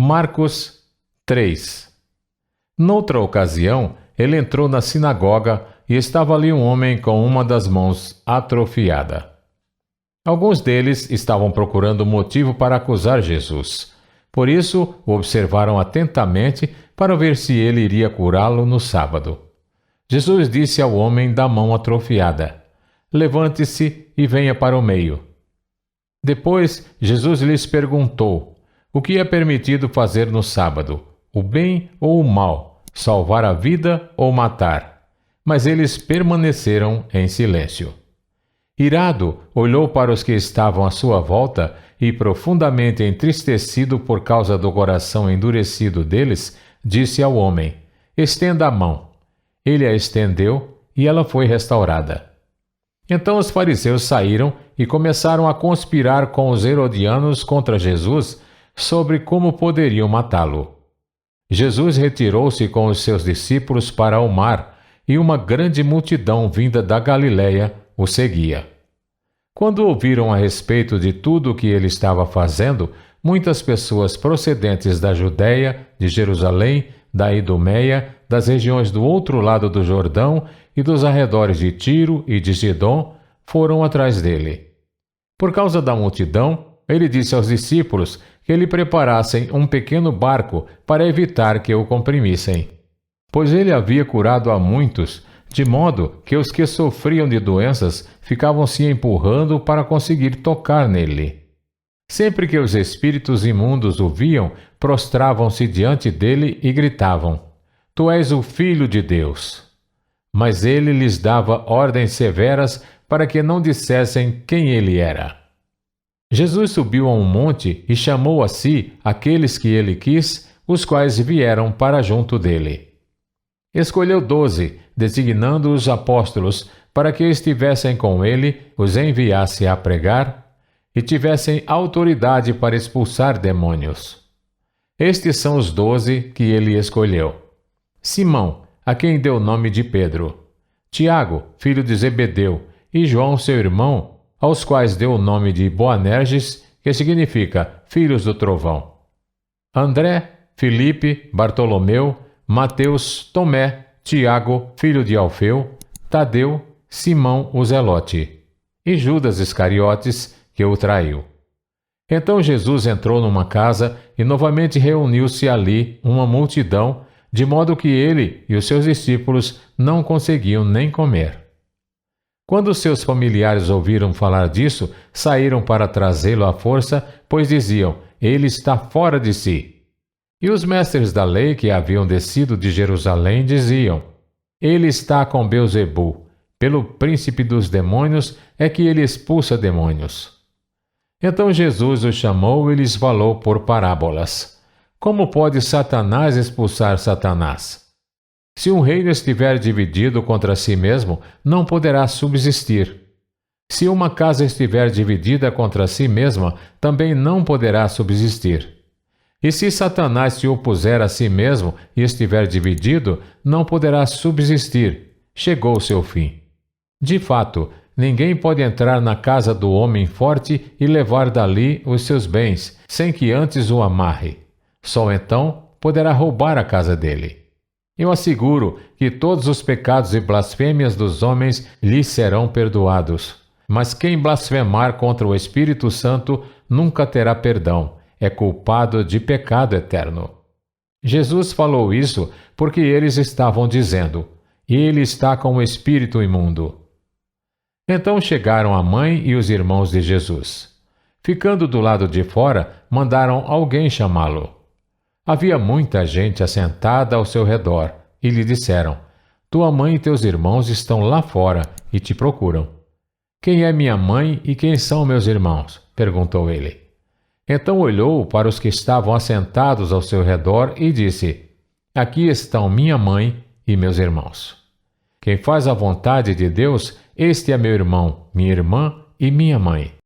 Marcos 3. Noutra ocasião, ele entrou na sinagoga e estava ali um homem com uma das mãos atrofiada. Alguns deles estavam procurando motivo para acusar Jesus. Por isso, o observaram atentamente para ver se ele iria curá-lo no sábado. Jesus disse ao homem da mão atrofiada: "Levante-se e venha para o meio." Depois, Jesus lhes perguntou: "O que é permitido fazer no sábado? O bem ou o mal? Salvar a vida ou matar?" Mas eles permaneceram em silêncio. Irado, olhou para os que estavam à sua volta e, profundamente entristecido por causa do coração endurecido deles, disse ao homem: "Estenda a mão." Ele a estendeu e ela foi restaurada. Então os fariseus saíram e começaram a conspirar com os herodianos contra Jesus sobre como poderiam matá-lo. Jesus retirou-se com os seus discípulos para o mar e uma grande multidão vinda da Galiléia o seguia. Quando ouviram a respeito de tudo o que ele estava fazendo, muitas pessoas procedentes da Judéia, de Jerusalém, da Idumeia, das regiões do outro lado do Jordão e dos arredores de Tiro e de Sidom foram atrás dele. Por causa da multidão, ele disse aos discípulos que lhe preparassem um pequeno barco para evitar que o comprimissem, pois ele havia curado a muitos, de modo que os que sofriam de doenças ficavam se empurrando para conseguir tocar nele. Sempre que os espíritos imundos o viam, prostravam-se diante dele e gritavam: "Tu és o Filho de Deus." Mas ele lhes dava ordens severas para que não dissessem quem ele era. Jesus subiu a um monte e chamou a si aqueles que ele quis, os quais vieram para junto dele. Escolheu 12, designando os apóstolos, para que estivessem com ele, os enviasse a pregar e tivessem autoridade para expulsar demônios. Estes são os 12 que ele escolheu: Simão, a quem deu o nome de Pedro; Tiago, filho de Zebedeu, e João, seu irmão, aos quais deu o nome de Boanerges, que significa filhos do trovão; André, Filipe, Bartolomeu, Mateus, Tomé, Tiago, filho de Alfeu, Tadeu, Simão o Zelote, e Judas Iscariotes, que o traiu. Então Jesus entrou numa casa e novamente reuniu-se ali uma multidão, de modo que ele e os seus discípulos não conseguiam nem comer. Quando seus familiares ouviram falar disso, saíram para trazê-lo à força, pois diziam: "Ele está fora de si." E os mestres da lei que haviam descido de Jerusalém diziam: "Ele está com Beelzebu, pelo príncipe dos demônios é que ele expulsa demônios." Então Jesus os chamou e lhes falou por parábolas: "Como pode Satanás expulsar Satanás? Se um reino estiver dividido contra si mesmo, não poderá subsistir. Se uma casa estiver dividida contra si mesma, também não poderá subsistir. E se Satanás se opuser a si mesmo e estiver dividido, não poderá subsistir. Chegou o seu fim. De fato, ninguém pode entrar na casa do homem forte e levar dali os seus bens, sem que antes o amarre. Só então poderá roubar a casa dele. Eu asseguro que todos os pecados e blasfêmias dos homens lhes serão perdoados. Mas quem blasfemar contra o Espírito Santo nunca terá perdão. É culpado de pecado eterno." Jesus falou isso porque eles estavam dizendo: "Ele está com o espírito imundo." Então chegaram a mãe e os irmãos de Jesus. Ficando do lado de fora, mandaram alguém chamá-lo. Havia muita gente assentada ao seu redor e lhe disseram: "Tua mãe e teus irmãos estão lá fora e te procuram." "Quem é minha mãe e quem são meus irmãos?" perguntou ele. Então olhou para os que estavam assentados ao seu redor e disse: "Aqui estão minha mãe e meus irmãos. Quem faz a vontade de Deus, este é meu irmão, minha irmã e minha mãe."